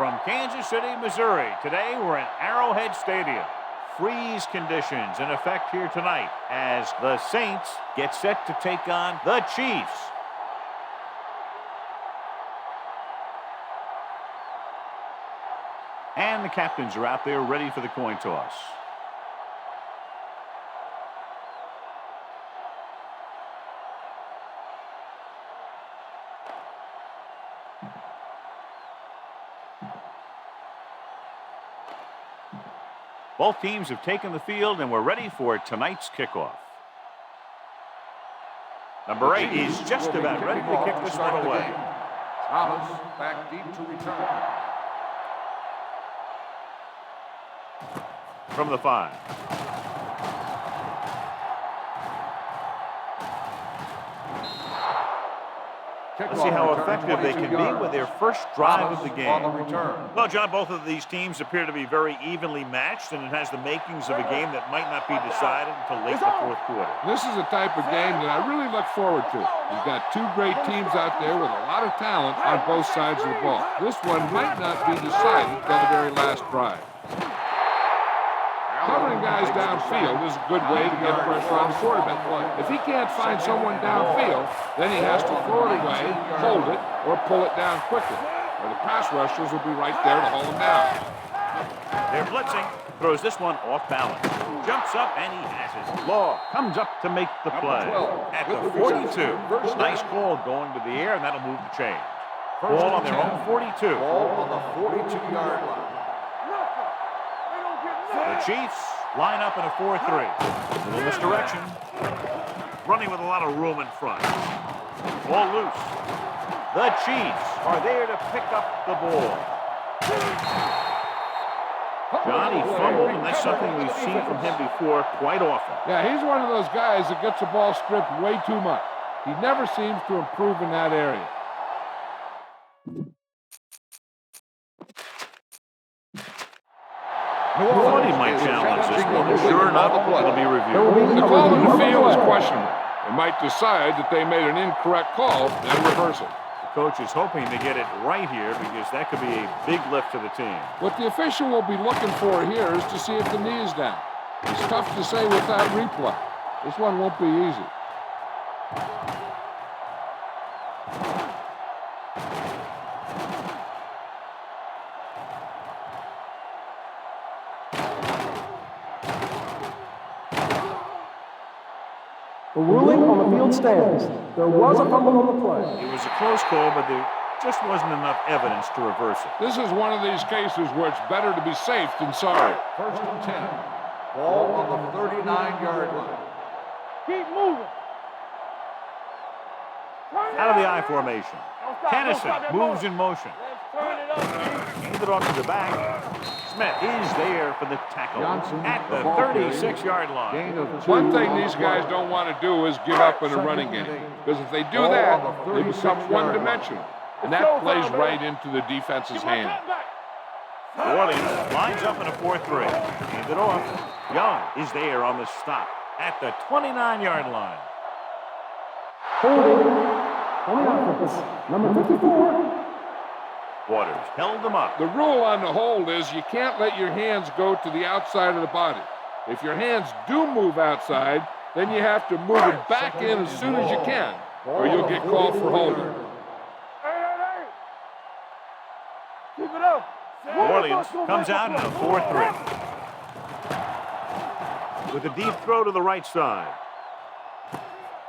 From Kansas City, Missouri, today we're in Arrowhead Stadium. Freeze conditions in effect here tonight as the Saints get set to take on the Chiefs. And the captains are out there ready for the coin toss. Both teams have taken the field, and we're ready for tonight's kickoff. Number 8 is just about ready to kick this one away. Thomas back deep to return. From the 5. Let's see how effective they can be with their first drive of the game. Well, John, both of these teams appear to be very evenly matched, and it has the makings of a game that might not be decided until late in the fourth quarter. This is the type of game that I really look forward to. You've got two great teams out there with a lot of talent on both sides of the ball. This one might not be decided until the very last drive. Covering guys downfield is a good way to get pressure on the quarterback. If he can't find someone downfield, then he has to throw it away, hold it, or pull it down quickly. Or the pass rushers will be right there to hold him down. They're blitzing. Throws this one off balance. Jumps up, and he has it. Law comes up to make the play. At the 42. Nice call going to the air, and that'll move the chain. Ball on their own 42. Ball on the 42-yard line. The Chiefs line up in a 4-3. A little misdirection. Running with a lot of room in front. Ball loose. The Chiefs are there to pick up the ball. Johnny fumbled, and that's something we've seen from him before quite often. Yeah, he's one of those guys that gets the ball stripped way too much. He never seems to improve in that area. He might challenge this one. Sure enough, it'll be reviewed. The call in the field is questionable. They might decide that they made an incorrect call and reverse it. The coach is hoping to get it right here because that could be a big lift to the team. What the official will be looking for here is to see if the knee is down. It's tough to say without replay. This one won't be easy. The ruling on the field stands. There was a fumble on the play. It was a close call, but there just wasn't enough evidence to reverse it. This is one of these cases where it's better to be safe than sorry. First and 10. Ball on the 39-yard line. Keep moving. Out of the I formation. Tennison moves in motion. Hand it off to the back. Smith is there for the tackle at the 36-yard line. One thing these guys don't want to do is give up in a running game. Because if they do that, they become one-dimensional. And that plays right into the defense's hand. New Orleans lines up in a 4-3. Hand it off. Young is there on the stop at the 29-yard line. Holding on the offense, number 54. Waters held them up. The rule on the hold is you can't let your hands go to the outside of the body. If your hands do move outside, then you have to move it back in as soon as you can, or you'll get called for holding. Keep it up. New Orleans comes out in a 4-3. With a deep throw to the right side.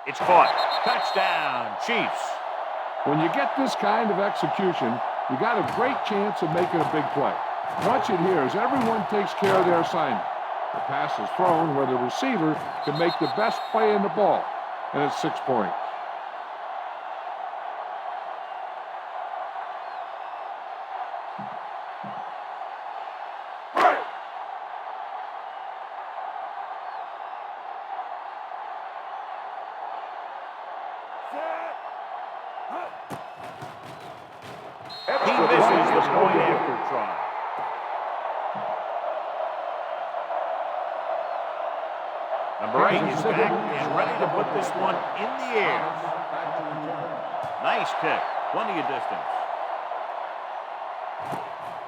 It's caught. Touchdown, Chiefs. When you get this kind of execution, you got a great chance of making a big play. Watch it here as everyone takes care of their assignment. The pass is thrown where the receiver can make the best play in the ball, and it's 6 points. He misses the point after try. Number 8 is back and ready to put this one in the air. Nice kick. Plenty of distance.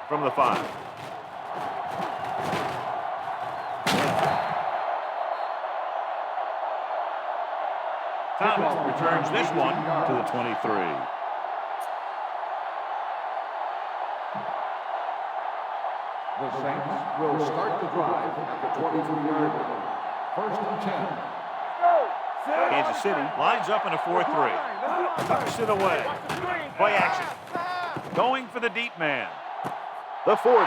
from the 5. Thomas returns this one to the 23. The Saints will start the drive at the 23-yard line. First and 10. Kansas City lines up in a 4-3. Tucks it away. Play action. Going for the deep man. The 40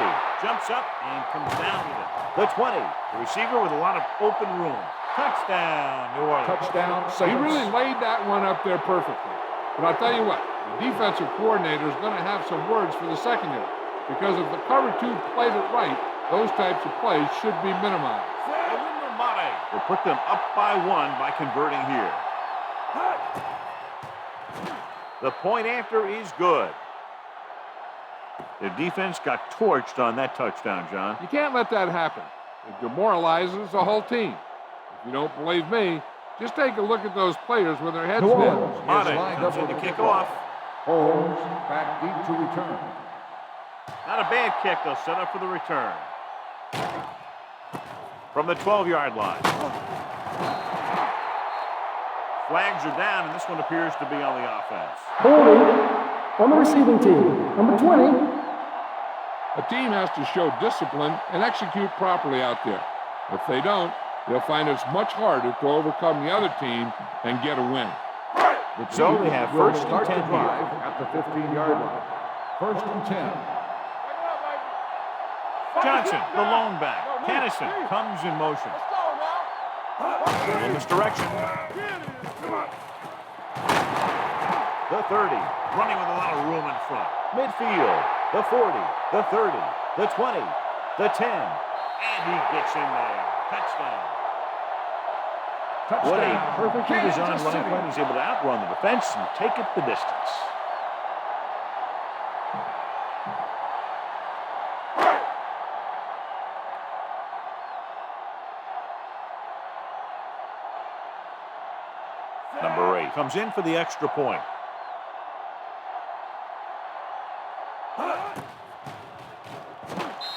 jumps up and comes down with it. The 20. The receiver with a lot of open room. Touchdown, New Orleans. Touchdown, He Saints. really laid that one up there perfectly. But I'll tell you what, the defensive coordinator is going to have some words for the secondary. Because if the cover 2 played it right, those types of plays should be minimized. Will put them up by 1 by converting here. The point after is good. Their defense got torched on that touchdown, John. You can't let that happen. It demoralizes the whole team. If you don't believe me, just take a look at those players with their heads New down. Orleans is Mate lined comes up in with to the kick kickoff. off. Holmes back deep to return. Not a bad kick. They'll set up for the return. From the 12-yard line. Flags are down, and this one appears to be on the offense. Holding on the receiving team. Number 20. A team has to show discipline and execute properly out there. If they don't, they'll find it's much harder to overcome the other team and get a win. So they have will first and start 10 the drive here. at the 15-yard line. First and 10. Johnson, the lone back. Tennyson comes in motion. In this direction. The 30, running with a lot of room in front. Midfield, the 40, the 30, the 20, the 10. And he gets in there. Touchdown. What a perfectly designed running play. He's able to outrun the defense and take it the distance. Number 8 comes in for the extra point.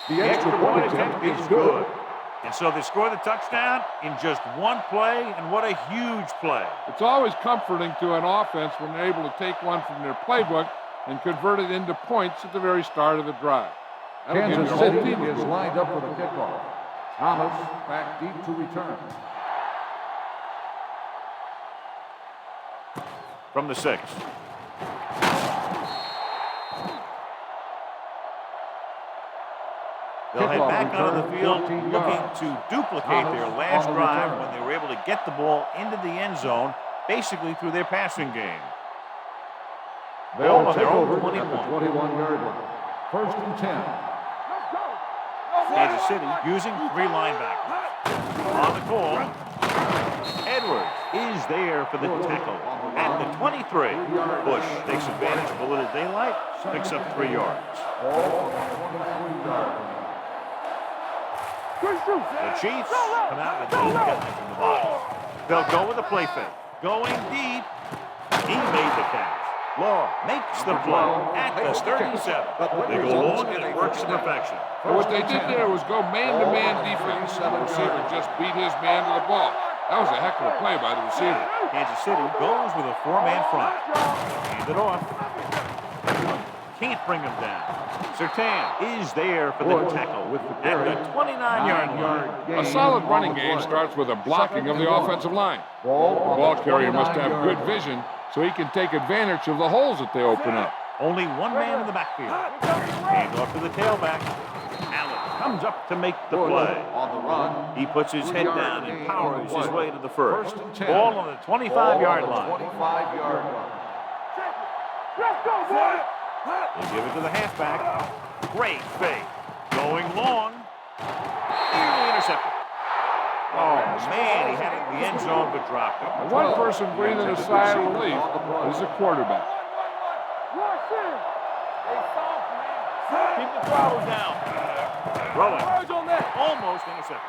The extra point attempt is good. And so they score the touchdown in just one play, and what a huge play. It's always comforting to an offense when they're able to take one from their playbook and convert it into points at the very start of the drive. That'll give Kansas your whole City team a is lined up for the kickoff. Thomas back deep to return. From the 6. They'll head back onto the field looking to duplicate their last drive when they were able to get the ball into the end zone, basically through their passing game. They'll Ball on take their own over 21. at the 21-yard line. First and 10. Kansas City using 3 linebackers. On the call, Edwards is there for the tackle at the 23. Bush takes advantage of a little daylight, picks up 3 yards. The Chiefs come out with 8 guys in the box. They'll go with a play fake. Going deep. He made the catch. Law makes the play at the 37. They go long and it works to perfection. And what they did there was go man-to-man defense. The receiver just beat his man to the ball. That was a heck of a play by the receiver. Kansas City goes with a 4-man front. Hand it off. Can't bring him down. Surtain is there for the tackle at the 29-yard line. A solid running game starts with a blocking of the offensive line. The ball carrier must have good vision so he can take advantage of the holes that they open up. Only 1 man in the backfield. Hand off to the tailback. Allen comes up to make the play. On the run. He puts his head down and powers his way to the first. First and 10. Ball on the 25-yard line. 25-yard line. They give it to the halfback. Great fake. Going long. Nearly intercepted. Oh, man, he had it in the end zone but dropped it. And one person breathing a sigh of relief is the quarterback. Keep the throttle down. Throwing. Almost intercepted.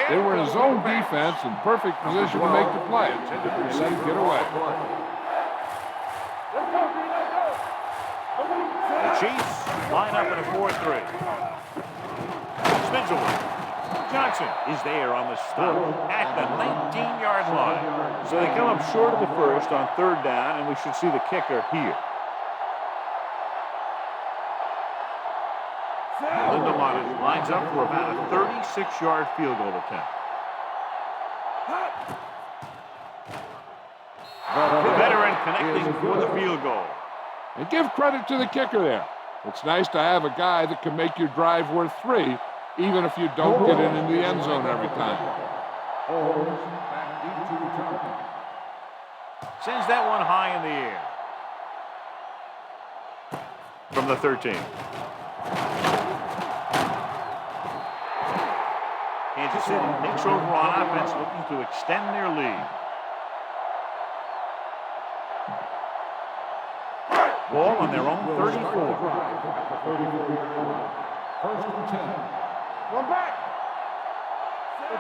They were in his own defense in perfect position to make the play. They let him get away. The Chiefs line up in a 4-3. Spins away. Johnson is there on the stop at the 19-yard line. So they come up short of the first on third down, and we should see the kicker here. Lindelof lines up for about a 36-yard field goal attempt. The veteran connecting for the field goal. And give credit to the kicker there. It's nice to have a guy that can make your drive worth 3, even if you don't get it in the end zone every time. Sends that one high in the air. From the 13. Kansas City takes over on offense, looking to extend their lead. Ball on their own 34. First and 10. One back.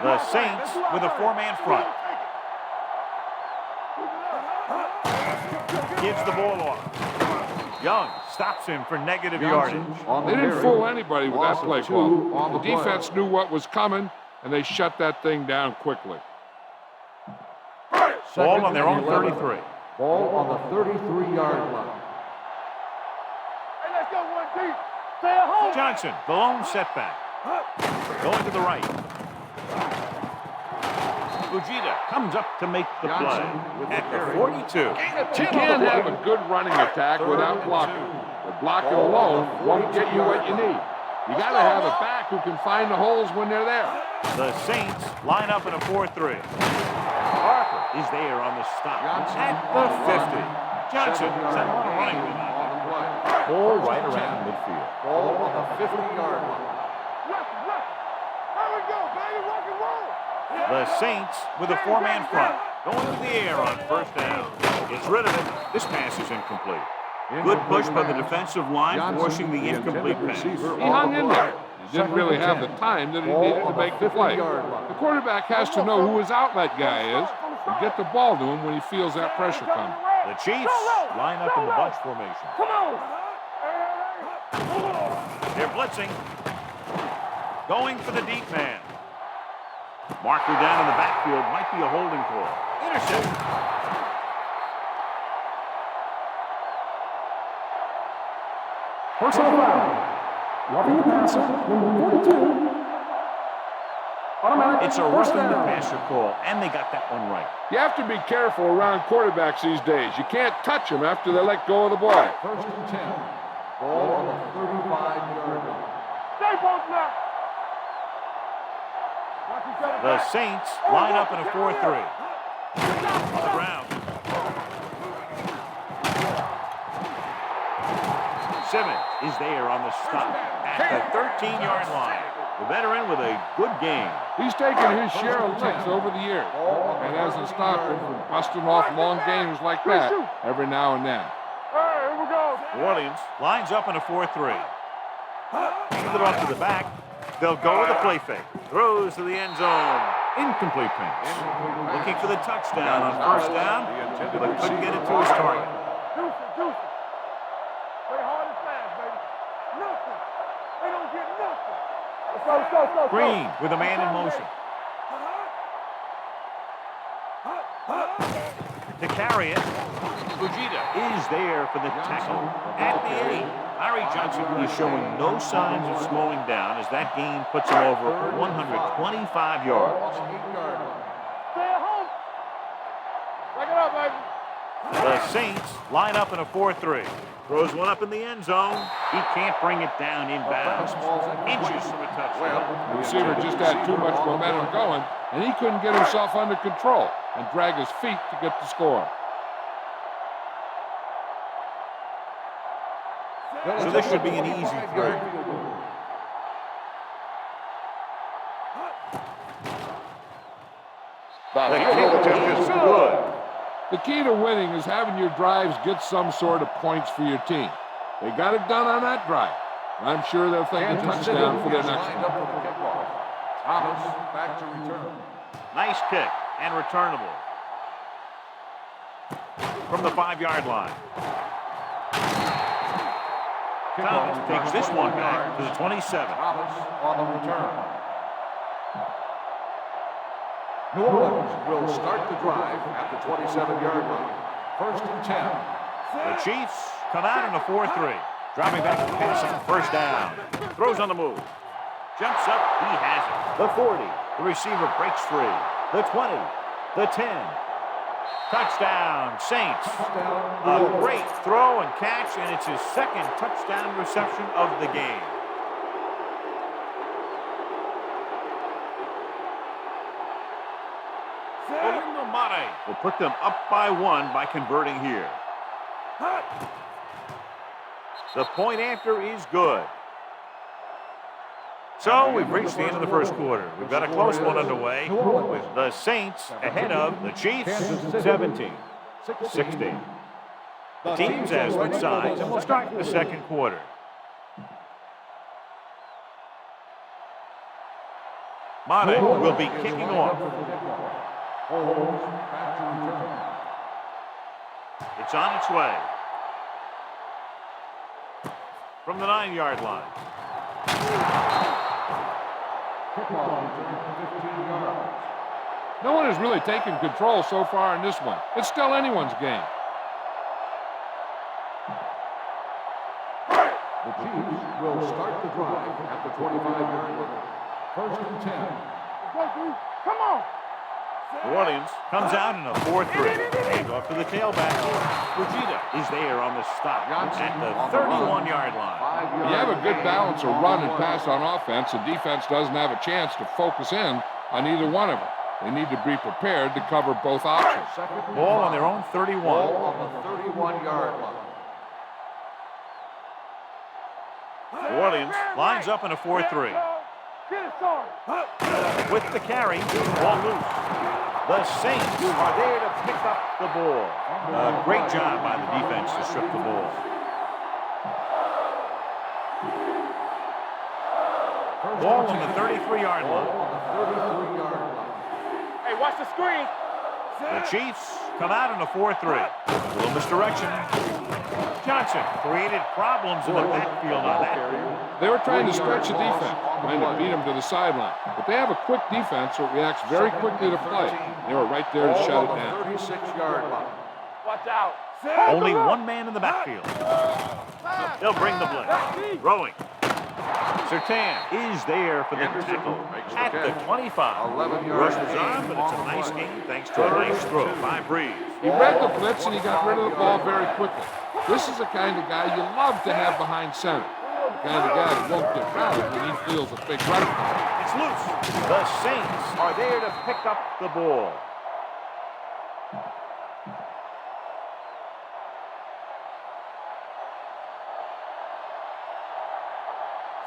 The Saints with a 4-man front. Gives the ball off. Young stops him for negative yardage. They didn't fool anybody with that play call. The defense knew what was coming, and they shut that thing down quickly. Ball on their own 33. Ball on the 33-yard line. Johnson, the lone setback. Going to the right. Fujita comes up to make the play at the 42. You can't have a good running attack without blocking. But blocking alone won't get you what you need. You got to have a back who can find the holes when they're there. The Saints line up in a 4-3. Parker is there on the stop at the 50. Johnson sent one running with that. Ball right around midfield. Ball on the 50-yard line. The Saints with a 4-man front. Going to the air on first down. Gets rid of it. This pass is incomplete. Good push by the defensive line, forcing the incomplete pass. He hung in there. He didn't really have the time that he needed to make the play. The quarterback has to know who his outlet guy is and get the ball to him when he feels that pressure coming. The Chiefs line up in the bunch formation. They're blitzing. Going for the deep man. Marker down in the backfield. Might be a holding call. Interception. Personal foul. Roughing the passer, number 42. Automatic It's a first roughing the down. passer call, and they got that one right. You have to be careful around quarterbacks these days. You can't touch them after they let go of the ball. First and 10. Ball on the 35-yard line. The Saints line up in a 4-3. On the ground. Simmons is there on the stop at the 13-yard line. The veteran with a good game. He's taken his share of licks over the years and hasn't stopped him from busting off long games like that every now and then. New Orleans lines up in a 4-3. Hand it off to the back. They'll go with a play fake. Throws to the end zone. Incomplete pass. Looking for the touchdown on first down, but couldn't get it to his target. Green with a man in motion. To carry it, Fujita is there for the tackle at the 8. Larry Johnson is showing no signs of slowing down as that gain puts him over 125 yards. The Saints line up in a 4-3. Throws one up in the end zone. He can't bring it down inbounds. Inches from a touchdown. The receiver just had too much momentum going, and he couldn't get himself under control and drag his feet to get the score. So this should be an easy throw. The kick is good. The key to winning is having your drives get some sort of points for your team. They got it done on that drive. I'm sure they'll think a touchdown for their next one. Thomas back to return. Nice kick and returnable. From the 5-yard line. Thomas takes this one back to the 27. Thomas on the return. New Orleans will start the drive at the 27-yard line. First and 10. The Chiefs come out in a 4-3. Dropping back to passing. First down. Throws on the move. Jumps up. He has it. The 40. The receiver breaks free. The 20. The 10. Touchdown, Saints. A great throw and catch, and it's his second touchdown reception of the game. Mate will put them up by 1 by converting here. The point after is good. So we've reached the end of the first quarter. We've got a close one underway with the Saints ahead of the Chiefs 17-16. The teams have switched sides, and we'll start the second quarter. Mate will be kicking off. It's on its way. From the 9-yard line. No one has really taken control so far in this one. It's still anyone's game. The Chiefs will start the drive at the 25-yard line. First and 10. Come on. New Orleans comes out in a 4-3. Hand off to the tailback. Fujita is there on the stop at the 31-yard line. You have a good balance of run and pass on offense. The defense doesn't have a chance to focus in on either one of them. They need to be prepared to cover both options. Ball on their own 31. Ball on the 31-yard line. New Orleans lines up in a 4-3. With the carry, ball loose. The Saints are there to pick up the ball. A great job by the defense to strip the ball. Ball on the 33-yard line. Hey, watch the screen. The Chiefs come out in a 4-3. A little misdirection. Johnson created problems in the backfield on that. They were trying to stretch the defense, trying to beat them to the sideline. But they have a quick defense that reacts very quickly to play. They were right there to shut it down. 36-yard line. Watch out. Only one man in the backfield. They'll bring the blitz. Throwing. Sertan is there for the tackle at the 25. Rush was on, but it's a nice game thanks to a nice throw by Breeze. He read the blitz and he got rid of the ball very quickly. This is the kind of guy you love to have behind center. The kind of guy that won't get rattled when he feels a big run. It's loose. The Saints are there to pick up the ball.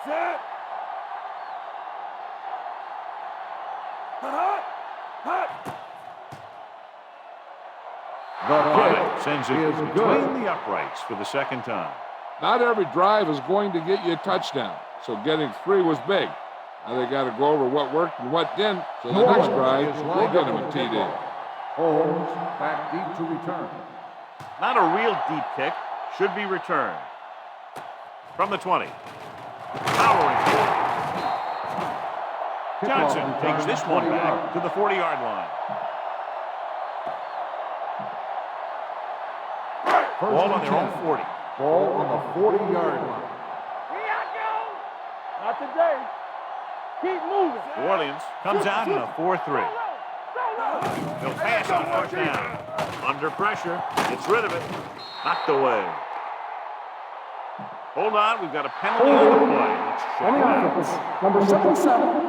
Set. The kick sends it is between good. the uprights for the second time. Not every drive is going to get you a touchdown, so getting 3 was big. Now they got to go over what worked and what didn't, so the next drive will get them a TD. Holmes back deep to return. Not a real deep kick. Should be returned. From the 20. Powering forward. Johnson takes this one back to the 40-yard line. Ball on their own 40. Ball on the 40-yard line. Here I go. Not today. Keep moving. New Orleans comes out in a 4-3. They'll pass on first down. Under pressure. Gets rid of it. Knocked away. Hold on. We've got a penalty on the play. Let's check Any it out. offense. Number 77.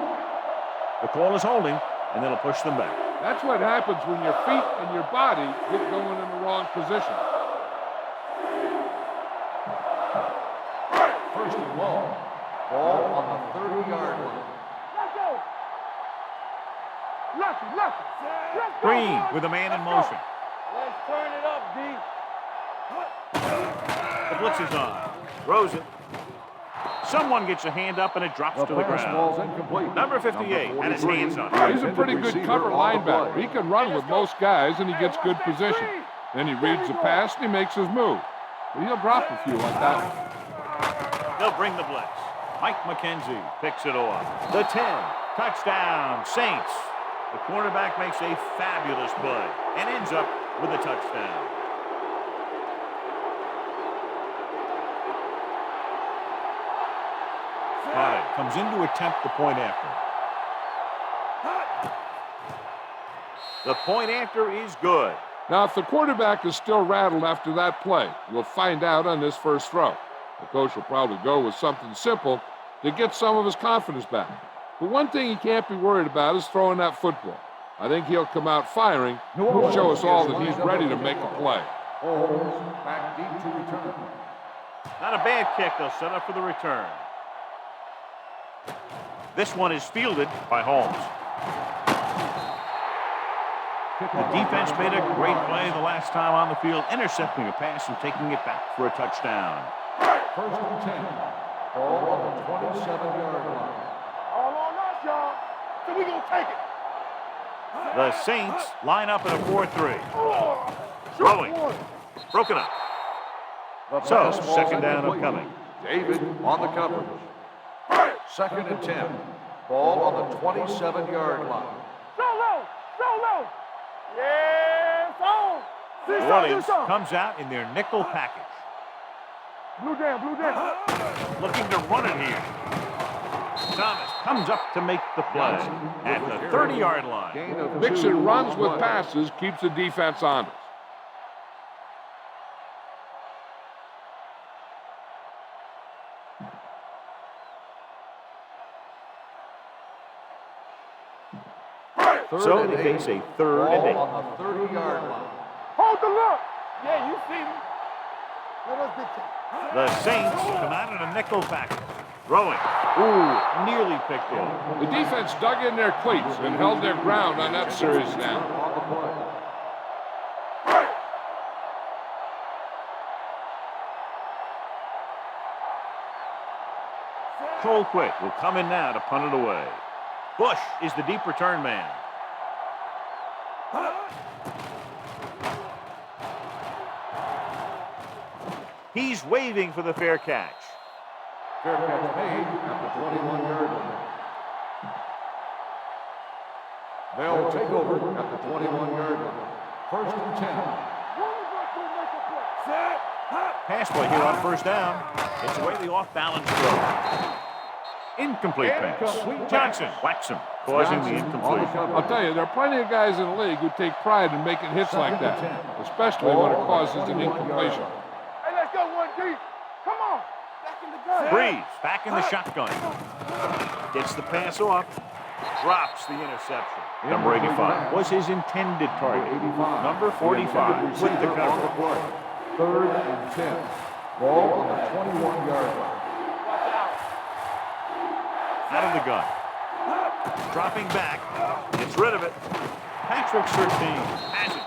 The call is holding, and then it'll push them back. That's what happens when your feet and your body get going in the wrong position. First and long. Ball on the 30-yard line. Let's go. Lucky. Let's go. Green with a man in motion. Let's turn it up, D. The blitz is on. Throws it. Someone gets a hand up, and it drops to the pass ground. ball's incomplete. Number 58 had his hands on it. He's a pretty good cover linebacker. He can run with most guys, and he gets good position. Then he reads the pass, and he makes his move. But he'll drop a few like that one. They'll bring the blitz. Mike McKenzie picks it off. The 10. Touchdown, Saints. The quarterback makes a fabulous play and ends up with a touchdown. Carter comes in to attempt the point after. The point after is good. Now, if the quarterback is still rattled after that play, we'll find out on this first throw. The coach will probably go with something simple to get some of his confidence back. But one thing he can't be worried about is throwing that football. I think he'll come out firing and show us all that he's ready to make a play. Back deep to return. Not a bad kick. They'll set up for the return. This one is fielded by Holmes. The defense made a great play the last time on the field, intercepting a pass and taking it back for a touchdown. First and 10. Ball on the 27-yard line. All on us, y'all. So we gonna take it. The Saints line up in a 4-3. Throwing. Broken up. So, second down upcoming. David on the coverage. Second and 10. Ball on the 27-yard line. Solo. Yes, on. New Orleans comes out in their nickel package. Blue down. Looking to run it here. Thomas comes up to make the play at the 30-yard line. Mixon runs with passes, keeps the defense honest. So they face a 3rd and 8. On the 30-yard line. Hold the look. Yeah, you see me. Let us dictate. The Saints come out in a nickel package. Throwing. Ooh, nearly picked off. The defense dug in their cleats and held their ground on that series down. On the play. Colquitt will come in now to punt it away. Bush is the deep return man. He's waving for the fair catch. Fair catch made at the 21-yard line. They'll take over at the 21-yard line. First and 10. Pass play here on first down. It's away the off-balance throw. Incomplete pass. Johnson whacks him, causing the incompletion. I'll tell you, there are plenty of guys in the league who take pride in making hits like that, especially when it causes an incompletion. Hey, let's go 1 deep. Come on. Back in the gun. Breeze back in the shotgun. Gets the pass off. Drops the interception. Number 85 was his intended target. Number 45 with the cover. 3rd and 10. Ball on the 21-yard line. Out of the gun. Dropping back. Gets rid of it. Patrick Surtain has it.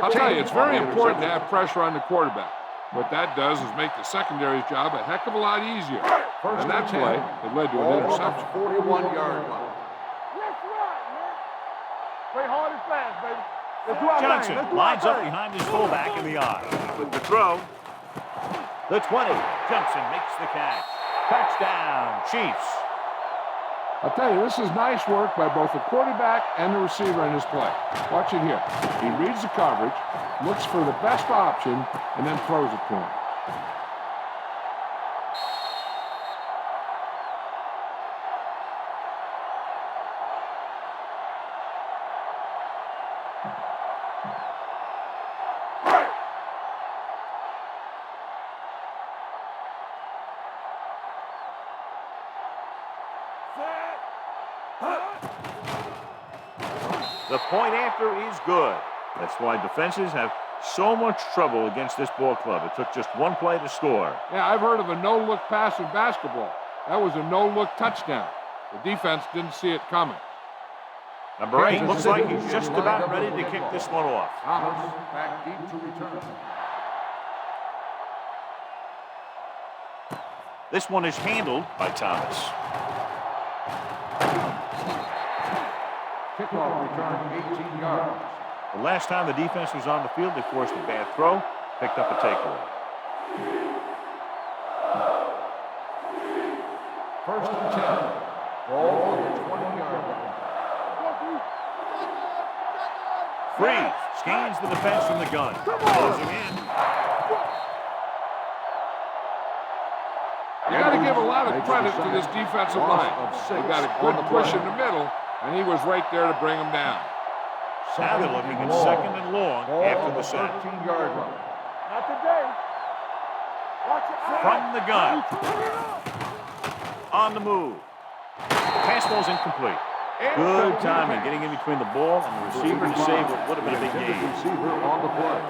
I'll tell you, it's very important to have pressure on the quarterback. What that does is make the secondary's job a heck of a lot easier. And that play, it led to an interception. 41-yard line. Let's ride, man. Play hard and fast, baby. Let's do our thing. Johnson Let's do our lines up thing. behind his fullback in the eye. With the throw. The 20. Johnson makes the catch. Touchdown, Chiefs. I'll tell you, this is nice work by both the quarterback and the receiver in this play. Watch it here. He reads the coverage, looks for the best option, and then throws it to him. The point after is good. That's why defenses have so much trouble against this ball club. It took just one play to score. Yeah, I've heard of a no-look pass in basketball. That was a no-look touchdown. The defense didn't see it coming. Number 8 looks like he's just about ready to kick this one off. Thomas back deep to return. This one is handled by Thomas. Kickoff return 18 yards. The last time the defense was on the field, they forced a bad throw, picked up a takeaway. First and 10. Ball on the 20-yard line. Freeze. Scans the defense from the gun. Closing in. You got to give a lot of credit to this defensive line. They got a good push in the middle, and he was right there to bring him down. Now they're looking at second and long after the sack. 13-yard line. Not today. Watch it. From the gun. On the move. Pass ball's incomplete. Good timing getting in between the ball and the receiver to save what would have been a big gain. Receiver on the play.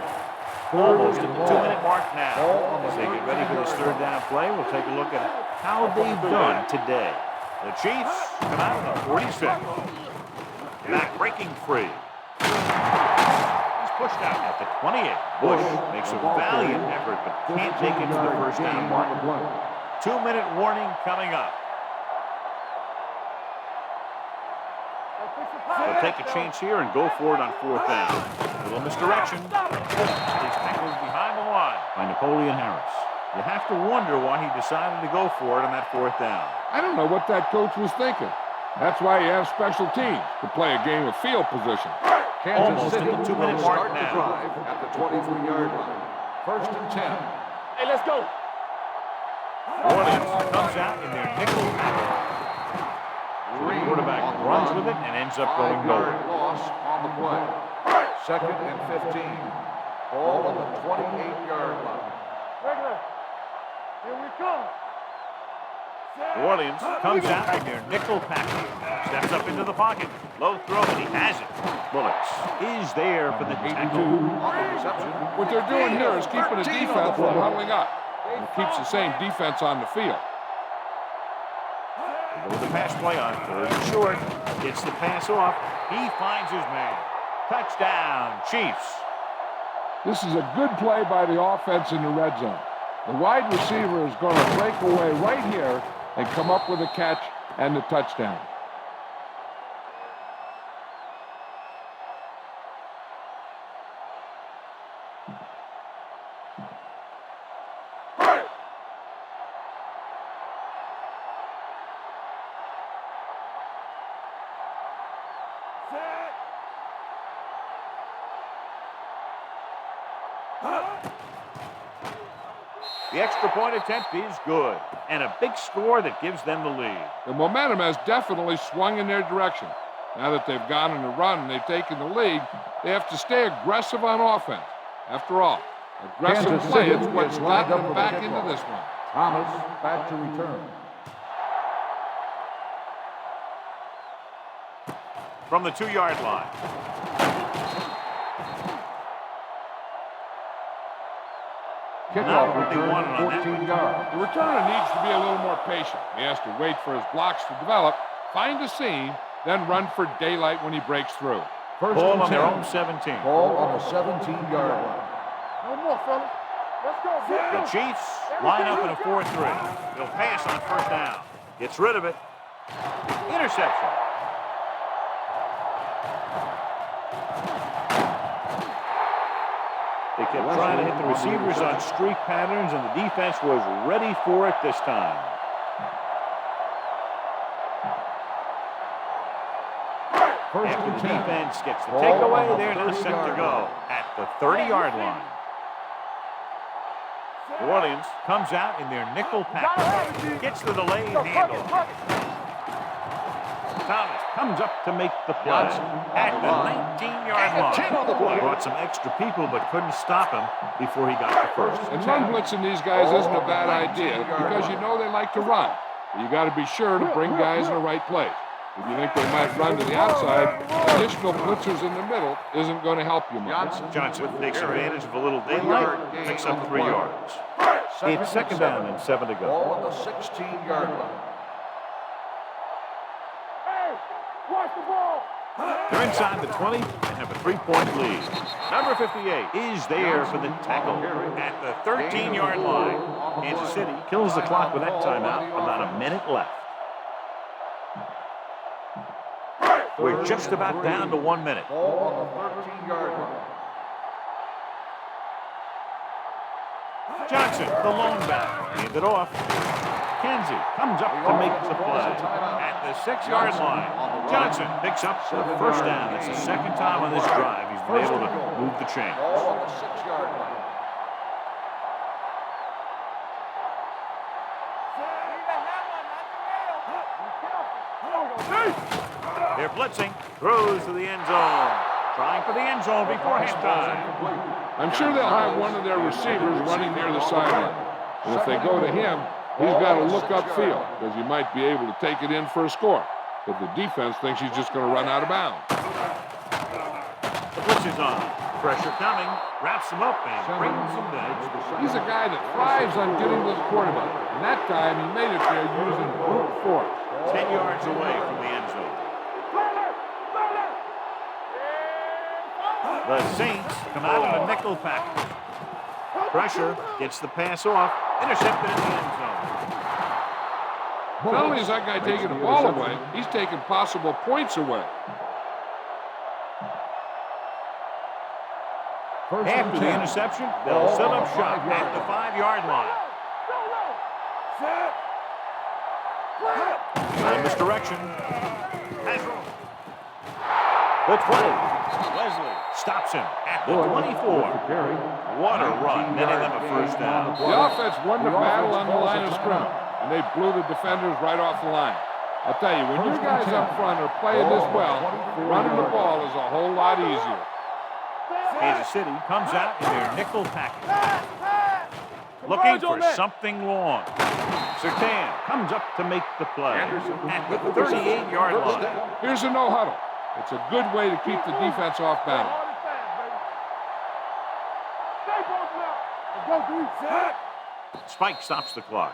Almost at the 2-minute mark now. As they get ready for this third down play, we'll take a look at how they've done today. The Chiefs come out of the 46. Back breaking free. He's pushed out at the 28. Bush makes a valiant effort but can't make it to the first down mark. 2-minute warning coming up. They'll take a chance here and go for it on fourth down. A little misdirection. He's tackled behind the line by Napoleon Harris. You have to wonder why he decided to go for it on that fourth down. I don't know what that coach was thinking. That's why you have special teams to play a game of field position. Almost at the 2-minute mark Start the now. drive at the 23-yard line. First and 10. Hey, let's go. Orleans comes out in their nickel package. The quarterback runs with it and ends up going goal. 5-yard loss on the play. Second and 15. Ball on the 28-yard line. Regular. Here we come. New Orleans comes out in their nickel package. Steps up into the pocket. Low throw, and he has it. Bullets is there for the tackle. What they're doing here is keeping the defense from huddling up. It keeps the same defense on the field. They go with the pass play on third and short. Gets the pass off. He finds his man. Touchdown, Chiefs. This is a good play by the offense in the red zone. The wide receiver is going to break away right here and come up with a catch and the touchdown. The extra point attempt is good, and a big score that gives them the lead. The momentum has definitely swung in their direction. Now that they've gone on the run and they've taken the lead, they have to stay aggressive on offense. After all, aggressive play is what's gotten them back into this one. Thomas back to return. From the 2-yard line. Kickoff what they return, wanted on that 14 yards. The returner needs to be a little more patient. He has to wait for his blocks to develop, find a seam, then run for daylight when he breaks through. First Ball and on their 10. own 17. Ball on the 17-yard line. No more, fellas. Let's go. The Chiefs line up in a 4-3. They'll pass on first down. Gets rid of it. Interception. They kept trying to hit the receivers on streak patterns, and the defense was ready for it this time. After the defense gets the takeaway, they're now set to go at the 30-yard line. New Orleans comes out in their nickel package. Gets the delayed handoff. Thomas comes up to make the play at the 19-yard line. Brought some extra people but couldn't stop him before he got the first. And run blitzing these guys isn't a bad idea because you know they like to run. But you got to be sure to bring guys in the right place. If you think they might run to the outside, additional blitzers in the middle isn't going to help you much. Johnson takes advantage of a little daylight, picks up 3 yards. It's second down and 7 to go. Ball on the 16-yard line. Hey, watch the ball. They're inside the 20 and have a 3-point lead. Number 58 is there for the tackle at the 13-yard line. Kansas City kills the clock with that timeout. About a minute left. We're just about down to 1 minute. Ball on the 13-yard line. Johnson, the lone back, hand it off. McKenzie comes up to make the play. At the 6-yard line, Johnson picks up the first down. It's the second time on this drive he's been able to move the chains. Ball on the 6-yard line. They're blitzing, throws to the end zone. Trying for the end zone before halftime. I'm sure they'll have one of their receivers running near the sideline. And if they go to him, he's got to look upfield because he might be able to take it in for a score. But the defense thinks he's just going to run out of bounds. The blitz is on. Pressure coming. Wraps him up and brings him down. He's a guy that thrives on getting to the quarterback. And that time he made it there using brute force. 10 yards away from the end zone. The Saints come out in a nickel package. Pressure gets the pass off. Intercepted in the end zone. Not only is that guy taking the ball away, he's taking possible points away. After the interception, they'll set up shop at the 5-yard line. Misdirection. Has room. The 20. Leslie stops him at the 24. What a run, netting them a first down. The offense won the battle on the line of scrimmage, and they blew the defenders right off the line. I'll tell you, when your guys up front are playing this well, running the ball is a whole lot easier. Kansas City comes out in their nickel package. Looking for something long. Sertan comes up to make the play at the 38-yard line. Here's a no-huddle. It's a good way to keep the defense off balance. Spike stops the clock.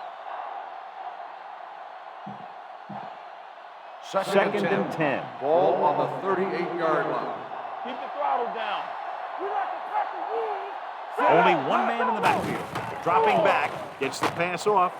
Second and 10. Ball on the 38-yard line. Keep the throttle down. Only one man in the backfield. Dropping back, gets the pass off.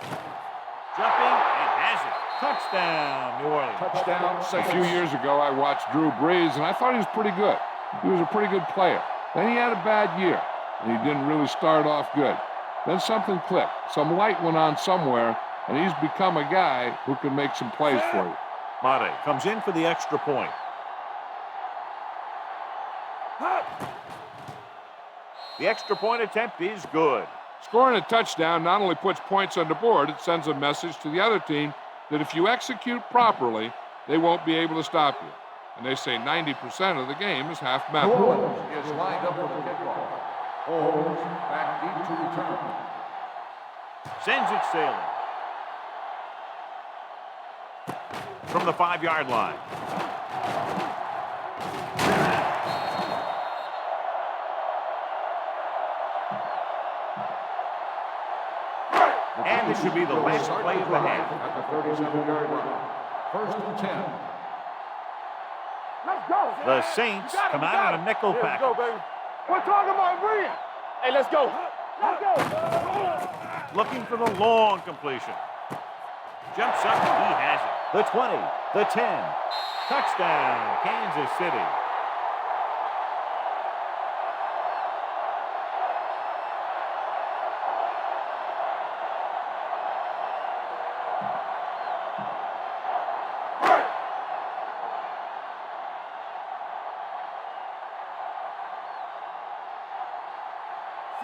Jumping and has it. Touchdown, New Orleans. Touchdown, A Saints. few years ago, I watched Drew Brees, and I thought he was pretty good. He was a pretty good player. Then he had a bad year, and he didn't really start off good. Then something clicked. Some light went on somewhere, and he's become a guy who can make some plays for you. Mate comes in for the extra point. The extra point attempt is good. Scoring a touchdown not only puts points on the board, it sends a message to the other team that if you execute properly, they won't be able to stop you. And they say 90% of the game is half New mental. Orleans is lined up for the kickoff. Holmes back deep to return. Sends it sailing. From the 5-yard line. And this should be the last play of the half. At the 37-yard line. First and 10. Let's go. The Saints come out in a nickel Let's package. go, baby. We're talking about Bria. Hey, let's go. Let's go. Looking for the long completion. Jumps up, he has it. The 20, the 10. Touchdown, Kansas City.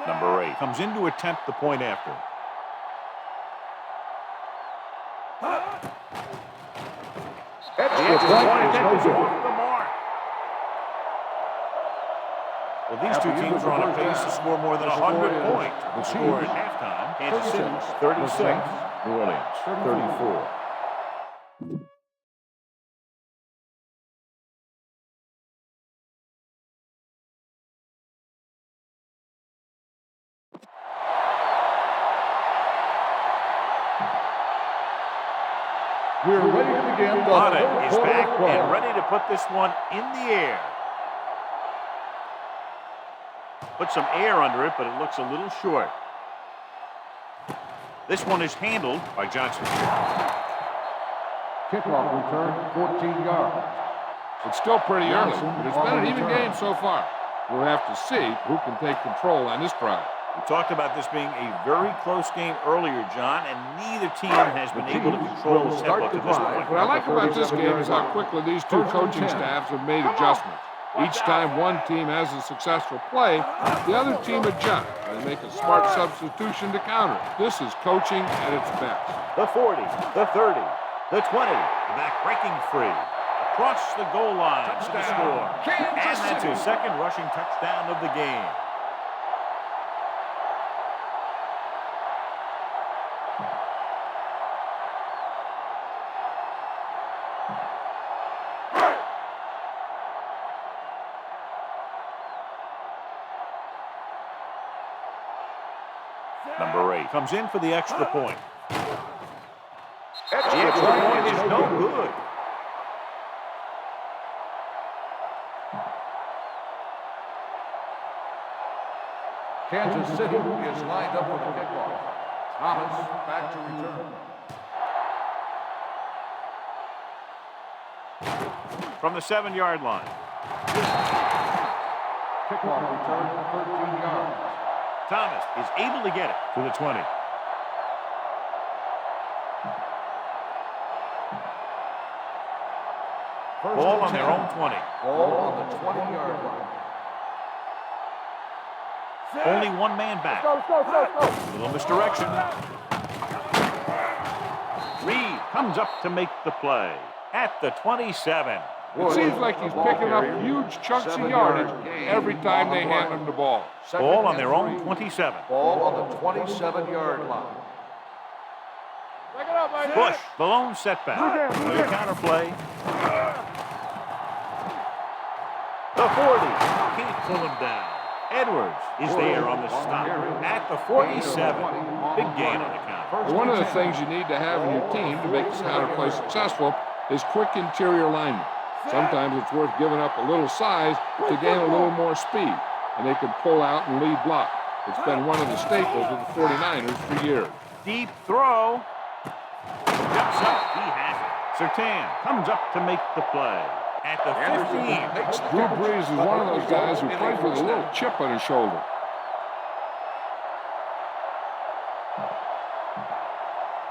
Number 8 comes in to attempt the point after. The extra point attempt is off the mark. Well, these two teams are on a pace to score more than 100 points. The score at halftime, Kansas City 36, New Orleans 34. We're ready to begin the Mate is third back quarter. and ready to put this one in the air. Put some air under it, but it looks a little short. This one is handled by Johnson. Kickoff return, 14 yards. It's still pretty early, but it's been an even game so far. We'll have to see who can take control on this drive. We talked about this being a very close game earlier, John, and neither team has been able to control the tempo to this point. What I like about this game is how quickly these two coaching staffs have made adjustments. Each time one team has a successful play, the other team adjusts. They make a smart substitution to counter it. This is coaching at its best. The 40, the 30, the 20. The back breaking free. Across the goal line to the score. And that's his second rushing touchdown of the game. Number 8 comes in for the extra point. The extra point is no good. Kansas City is lined up with a kickoff. Thomas back to return. From the 7-yard line. Kickoff return 13 yards. Thomas is able to get it to the 20. Ball on their own 20. Ball on the 20-yard line. Only one man back. Little misdirection. Reed comes up to make the play at the 27. It seems like he's picking up huge chunks of yardage every time they hand him the ball. Ball on their own 27. Ball on the 27-yard line. Bush, the lone setback. The counter play. The 40. Can't pull him down. Edwards is there on the stop at the 47. Big gain on the count. One of the things you need to have in your team to make this counter play successful is quick interior alignment. Sometimes it's worth giving up a little size to gain a little more speed, and they can pull out and lead block. It's been one of the staples of the 49ers for years. Deep throw. Jumps up. He has it. Surtain comes up to make the play at the 15. Drew Brees is one of those guys who plays with a little chip on his shoulder.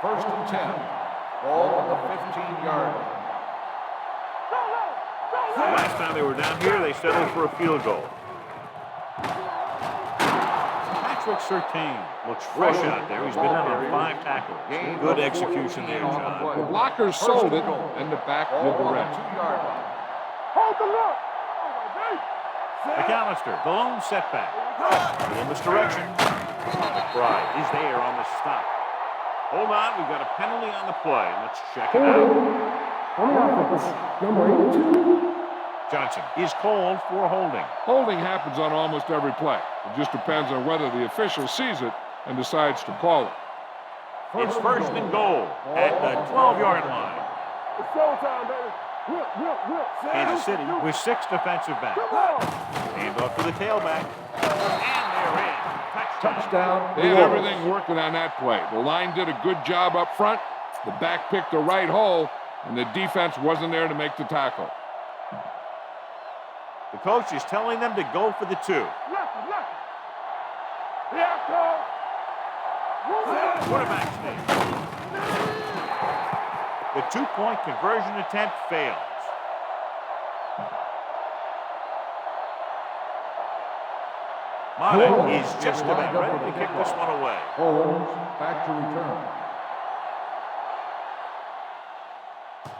First and 10. Ball on the 15-yard line. Last time they were down here, they settled for a field goal. Patrick Surtain looks fresh out there. He's been out on 5 tackles. Good execution there, John. The blockers sold it, and the back did the rest. Hold the look. McAllister, the lone setback. A little misdirection. McBride is there on the stop. Hold on, we've got a penalty on the play. Let's check it out. On the offense, number 82. Johnson is called for holding. Holding happens on almost every play. It just depends on whether the official sees it and decides to call it. It's first and goal at the 12-yard line. It's showtime, baby. Whip. Kansas City with 6 defensive backs. Hand off to the tailback. And they're in. Touchdown. They had everything working on that play. The line did a good job up front. The back picked the right hole, and the defense wasn't there to make the tackle. The coach is telling them to go for the 2. Left. Yeah, go. Quarterback sneak. The 2-point conversion attempt fails. Mata is just about ready to kick this one away. Holmes back to return.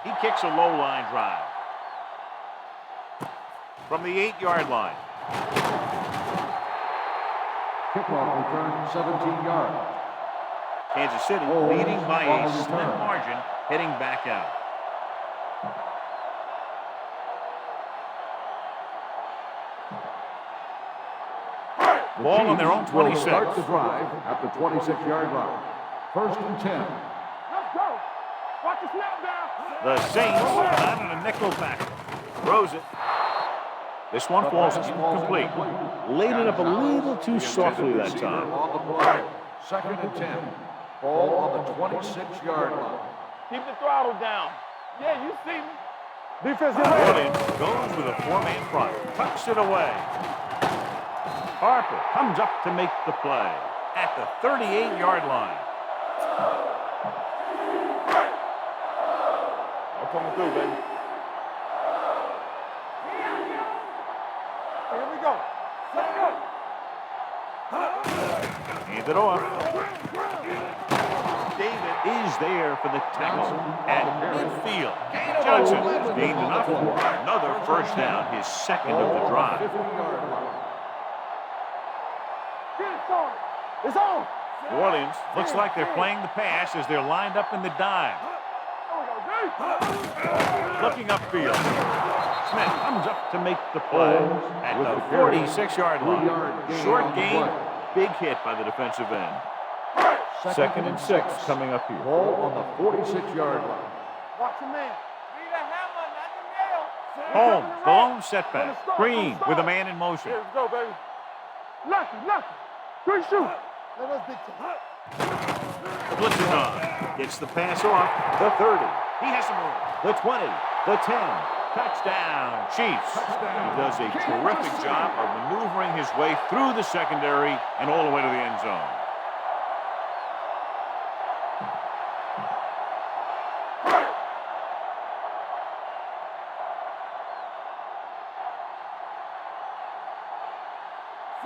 He kicks a low line drive. From the 8-yard line. Kickoff return 17 yards. Kansas City leading by a slim margin, heading back out. Ball on their own 26. Will start the drive at the 26-yard line. First and 10. Let's go. Watch the snap down. The Saints come out in a nickel back. Throws it. This one falls incomplete. Laid it up a little too softly that time. On the play. Second and 10. Ball on the 26-yard line. Keep the throttle down. Yeah, you see me. Defensive Gordon goes with a 4-man front. Tucks it away. Harper comes up to make the play at the 38-yard line. I'm coming through, baby. Here we go. Let's go. Hand it off. David is there for the tackle at midfield. Johnson has gained enough for another first down, his second of the drive. It's on. New Orleans looks like they're playing the pass as they're lined up in the dime. Looking upfield. Smith comes up to make the play at the 46-yard line. Short gain, big hit by the defensive end. 2nd and 6 coming up here. Ball on the 46-yard line. Watch your man. Be the hammer, not the nail. Holmes, the lone setback. Green with a man in motion. Here we go, baby. Lucky. Good shoot. Let us big time. Blitz is on. Gets the pass off. The 30. He has some room. The 20. The 10. Touchdown, Chiefs. He does a terrific job of maneuvering his way through the secondary and all the way to the end zone.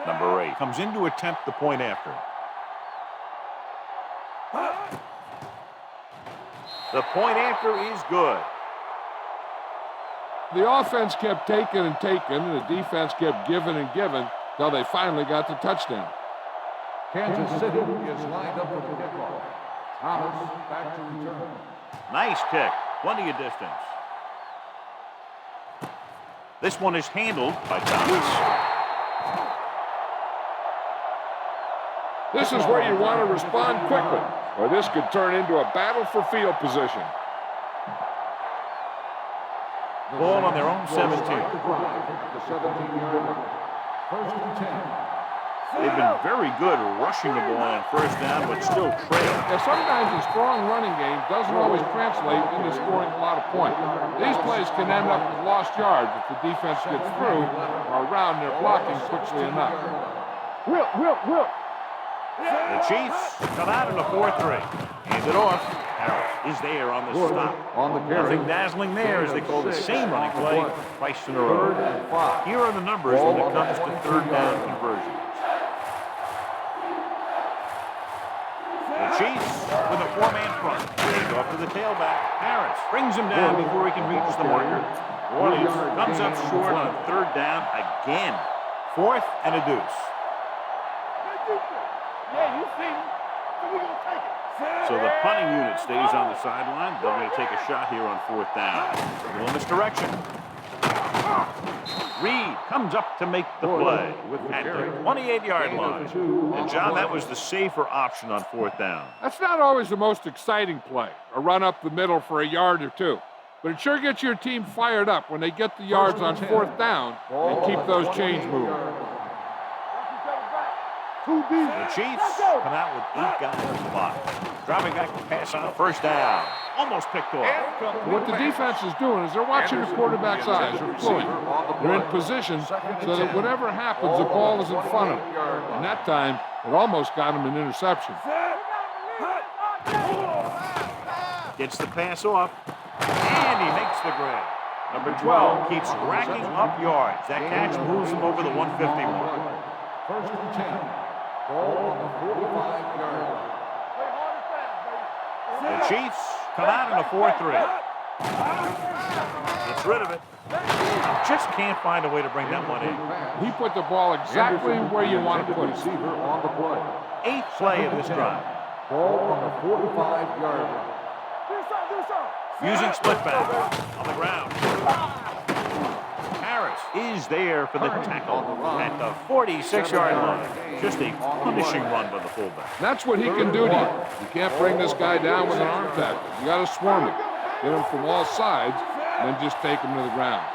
Number 8 comes in to attempt the point after. The point after is good. The offense kept taking and taking, and the defense kept giving and giving until they finally got the touchdown. Kansas City is lined up for the kickoff. Thomas back to return. Nice kick. Plenty of distance. This one is handled by Thomas. This is where you want to respond quickly, or this could turn into a battle for field position. Ball on their own 17. The 17-yard line. 1st and 10. They've been very good rushing the ball on first down, but still trail. Now, sometimes a strong running game doesn't always translate into scoring a lot of points. These plays can end up with lost yards if the defense gets through or around their blocking quickly enough. Whip. The Chiefs come out in a 4-3. Hand it off. Harris is there on the stop. On the carry. Nothing dazzling there as they call the same running play twice in a row. 3rd and 5. Here are the numbers when it comes to third down conversions. The Chiefs with a 4-man front. Hand off to the tailback. Harris brings him down before he can reach the marker. New Orleans comes up short on third down again. 4th and a deuce. Yeah, you see me. So we're going to take it. So the punting unit stays on the sideline. They're going to take a shot here on 4th down. A little misdirection. Reed comes up to make the play at the 28-yard line. And, John, that was the safer option on 4th down. That's not always the most exciting play, a run up the middle for a yard or two. But it sure gets your team fired up when they get the yards on 4th down and keep those chains moving. The Chiefs come out with 8 guys on the block. Dropping back to pass on 1st down. Almost picked off. What the defense is doing is they're watching the quarterback's eyes. They're fluent. They're in position so that whatever happens, the ball is in front of them. And that time, it almost got him an interception. Gets the pass off, and he makes the grab. Number 12 keeps racking up yards. That catch moves him over the 150 mark. 1st and 10. Ball on the 45-yard line. The Chiefs come out in a 4-3. Gets rid of it. Just can't find a way to bring that one in. He put the ball exactly where you want to put it. Receiver on the play. 8th play of this drive. Ball on the 45-yard line. Using split back on the ground. Harris is there for the tackle at the 46-yard line. Just a punishing run by the fullback. That's what he can do to you. You can't bring this guy down with an arm tackle. You got to swarm him. Get him from all sides, and then just take him to the ground.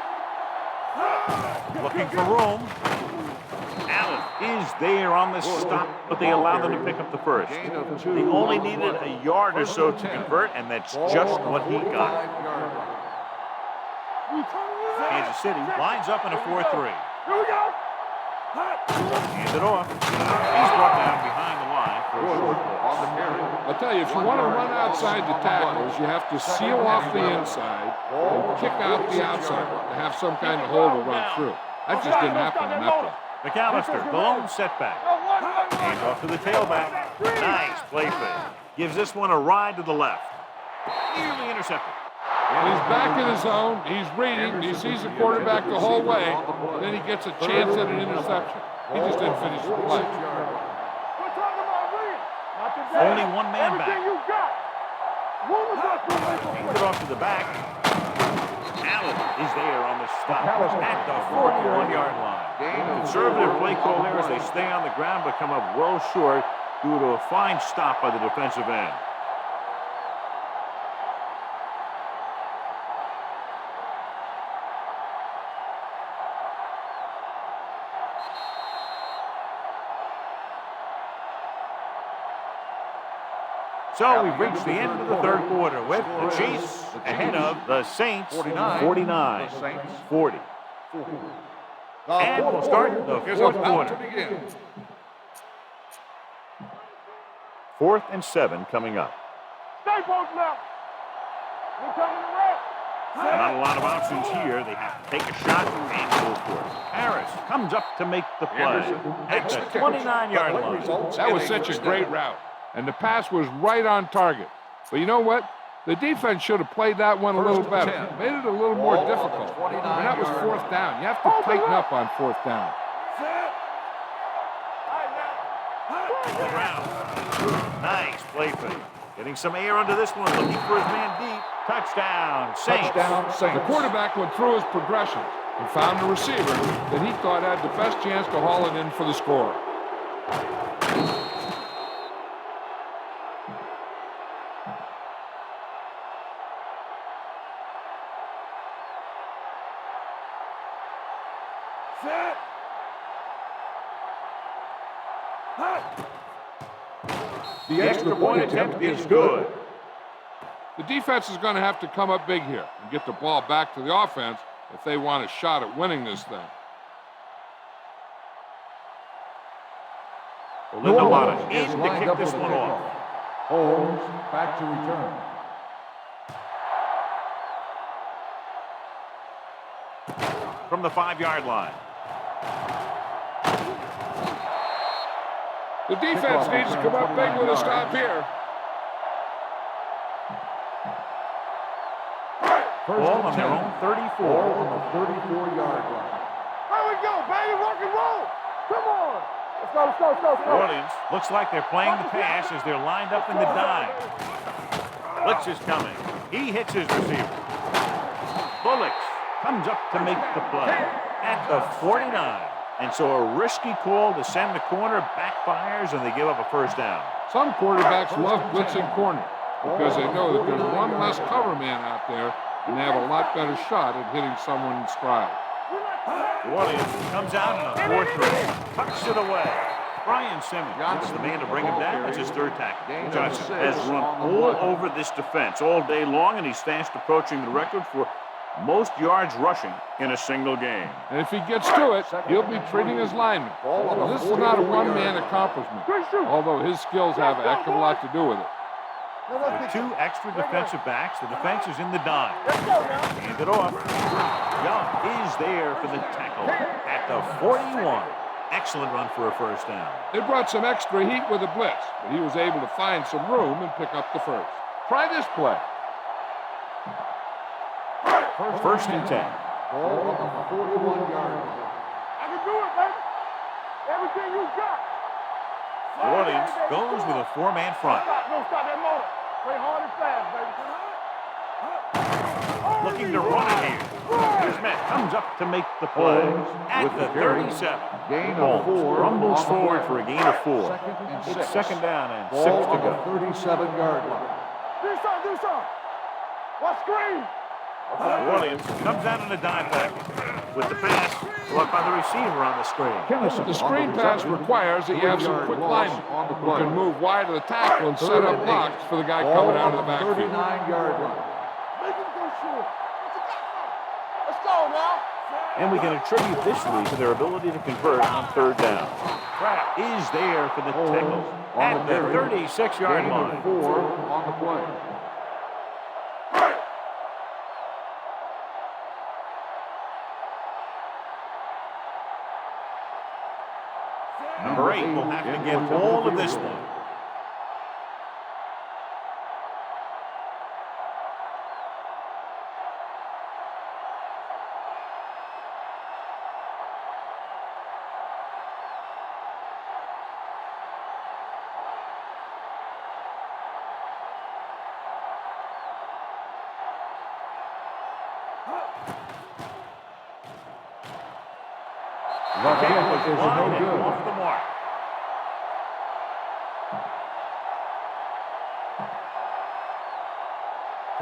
Looking for room. Allen is there on the stop, but they allow them to pick up the first. They only needed a yard or so to convert, and that's just what he got. Kansas City lines up in a 4-3. Here we go. Hand it off. He's brought down behind the line for a short On the loss. carry. I'll tell you, if you want to run outside the tackles, you have to seal off the inside and kick out the outside to have some kind of hole to run through. That just didn't happen on that play. McAllister, the lone setback. Hand off to the tailback. Nice play fake. Gives this one a ride to the left. Nearly intercepted. He's back in his zone. He's reading. He sees the quarterback the whole way. And then he gets a chance at an interception. He just didn't finish the play. We're talking about reading. Not today. Only one man back. Everything you got. Move us up to Hands it off to the back. Allen is there on the stop at the 41-yard line. Conservative play call there as they stay on the ground but come up well short due to a fine stop by the defensive end. So we've reached the end of the third quarter with the Chiefs ahead of the Saints 49, 40. And we'll start the fourth quarter. 4th and 7 coming up. Stay folks now. We're coming to rest. Not a lot of options here. They have to take a shot and go for it. Harris comes up to make the play at the 29-yard line. That was such a great route. And the pass was right on target. But you know what? The defense should have played that one a little better. Made it a little more difficult. I mean, that was 4th down. You have to tighten up on 4th down. Around. Nice play fake. Getting some air under this one. Looking for his man deep. Touchdown, Saints. The quarterback went through his progressions and found a receiver that he thought had the best chance to haul it in for the score. The extra point attempt is good. The defense is going to have to come up big here and get the ball back to the offense if they want a shot at winning this thing. Lindalata in to kick this one off. Holmes back to return. From the 5-yard line. The defense needs to come up big with a stop here. Ball on their own 34. On the 34-yard line. There we go, baby. Rock and roll. Come on. Let's go. Orleans looks like they're playing the pass as they're lined up in the dime. Blitz is coming. He hits his receiver. Bullocks comes up to make the play at the 49. And so a risky call to send the corner backfires, and they give up a first down. Some quarterbacks love blitzing corner because they know that there's one less cover man out there, and they have a lot better shot at hitting someone in stride. Orleans comes out in a 4-3, tucks it away. Brian Simmons is the man to bring him down. It's his third tackle. Johnson has run all over this defense all day long, and he's fast approaching the record for most yards rushing in a single game. And if he gets to it, he'll be treating his linemen. This is not a one-man accomplishment, although his skills have a heck of a lot to do with it. With 2 extra defensive backs, the defense is in the dime. Hand it off. Young is there for the tackle at the 41. Excellent run for a first down. They brought some extra heat with the blitz, but he was able to find some room and pick up the first. Try this play. First and 10. Ball on the 41-yard line. I can do it, baby. Everything you got. Orleans goes with a 4-man front. Don't stop that motor. Play hard and fast, baby. Looking to run it here. Smith comes up to make the play at the 37. Gain of 4. Rumbles forward for a gain of 4. It's second down and 6 Ball to on go. the 37-yard line. Do something. What screen? Orleans comes out on a dime package with the pass brought by the receiver on the screen. The screen pass requires that you have some quick linemen who can move wide of the tackle and set up blocks for the guy coming out of the backfield. 39-yard line. Make him go short. Let's go now. And we can attribute this lead to their ability to convert on third down. Pratt is there for the tackle at the 36-yard line. 4 on the play. Number 8 will have to get all of this one. The kick is no good. Off the mark.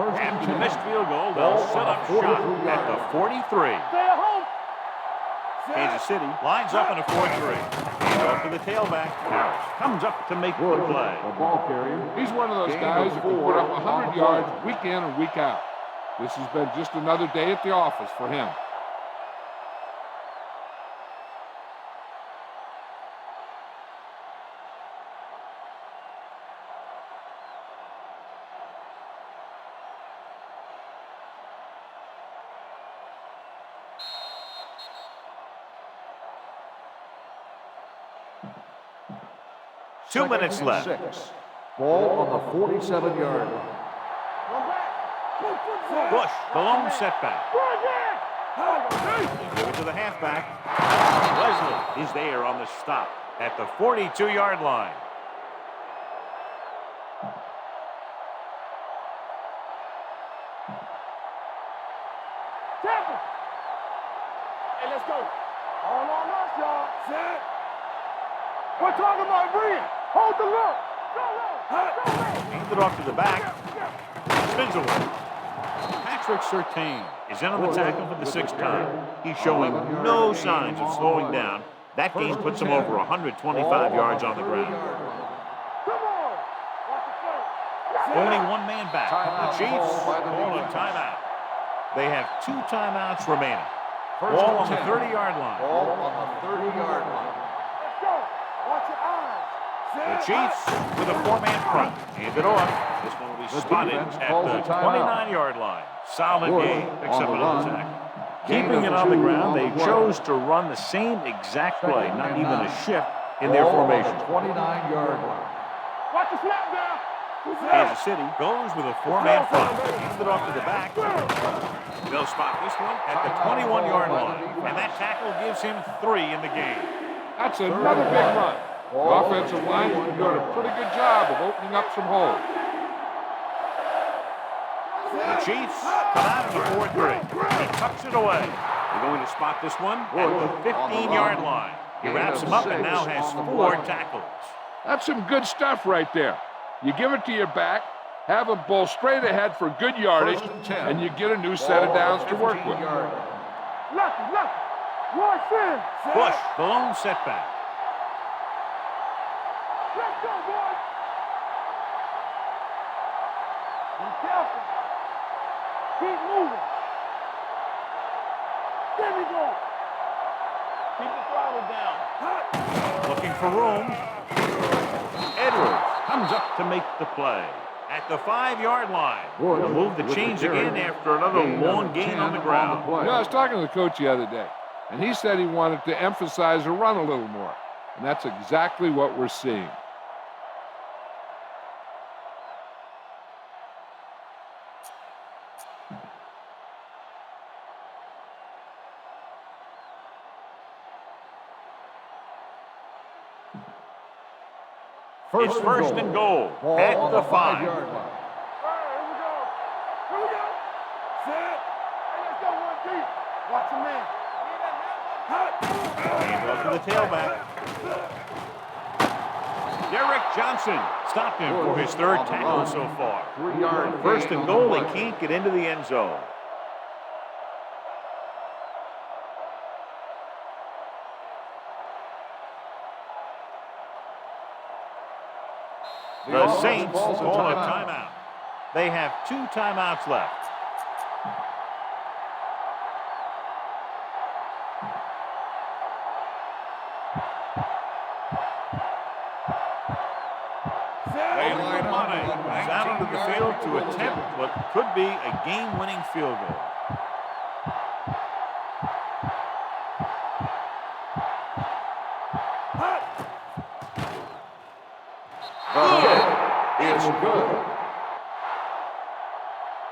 After the missed field goal, they'll set up shop at the 43. Stay at home. Kansas City lines up in a 4-3. Hand off to the tailback. Harris comes up to make the play. The ball carrier. He's one of those guys who can put up 100 yards week in and week out. This has been just another day at the office for him. Two minutes left. 6. Ball on the 47-yard line. Bush, the lone setback. Give it to the halfback. Leslie is there on the stop at the 42-yard line. Temple. Hey, let's go. All on us, y'all. Set. We're talking about Bree. Hold the look. Go low. Hands it off to the back. Spins away. Patrick Surtain is in on the tackle for the 6th time. He's showing no signs of slowing down. That gain puts him over 125 yards on the ground. Come on. Watch the play. Only one man back. The Chiefs call a timeout. They have 2 timeouts remaining. Ball on the 30-yard line. Ball on the 30-yard line. Let's go. Watch your eyes. The Chiefs with a 4-man front. Hand it off. This one will be spotted at the 29-yard line. Solid game, except for an attack. Keeping it on the ground, they chose to run the same exact play, not even a shift in their formation. 29-yard line. Watch the snap down. Kansas City goes with a 4-man front. Hands it off to the back. They'll spot this one at the 21-yard line. And that tackle gives him 3 in the game. That's another big run. The offensive line has been doing a pretty good job of opening up some holes. The Chiefs come out in the 4-3. He tucks it away. They're going to spot this one at the 15-yard line. He wraps him up and now has 4 tackles. That's some good stuff right there. You give it to your back, have him bowl straight ahead for good yardage, and you get a new set of downs to work with. Lucky. Watch in. Bush, the lone setback. Let's go, boys. Be careful. Keep moving. There we go. Keep the throttle down. Looking for room. Edwards comes up to make the play at the 5-yard line. They'll move the chains again after another long gain on the ground. You know, I was talking to the coach the other day, and he said he wanted to emphasize the run a little more. And that's exactly what we're seeing. It's first and goal at the 5. All right, here we go. Set. Hey, let's go 1 deep. Watch him in. Hand off to the tailback. Derek Johnson stopped him for his 3rd tackle so far. 3-yard First and goal, they can't get into the end zone. The Saints call a timeout. They have 2 timeouts left. They line money. Out onto the field to attempt what could be a game-winning field goal. It's good.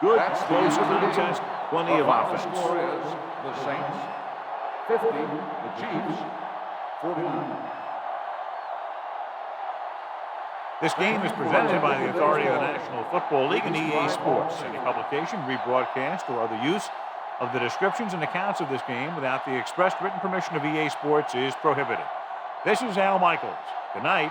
Good, That's the close end of the contest, game. plenty of The final offense. score is the Saints 50, the Chiefs 49. This game is presented by the authority of the National Football League and EA Sports. Any publication, rebroadcast, or other use of the descriptions and accounts of this game without the expressed written permission of EA Sports is prohibited. This is Al Michaels. Good night.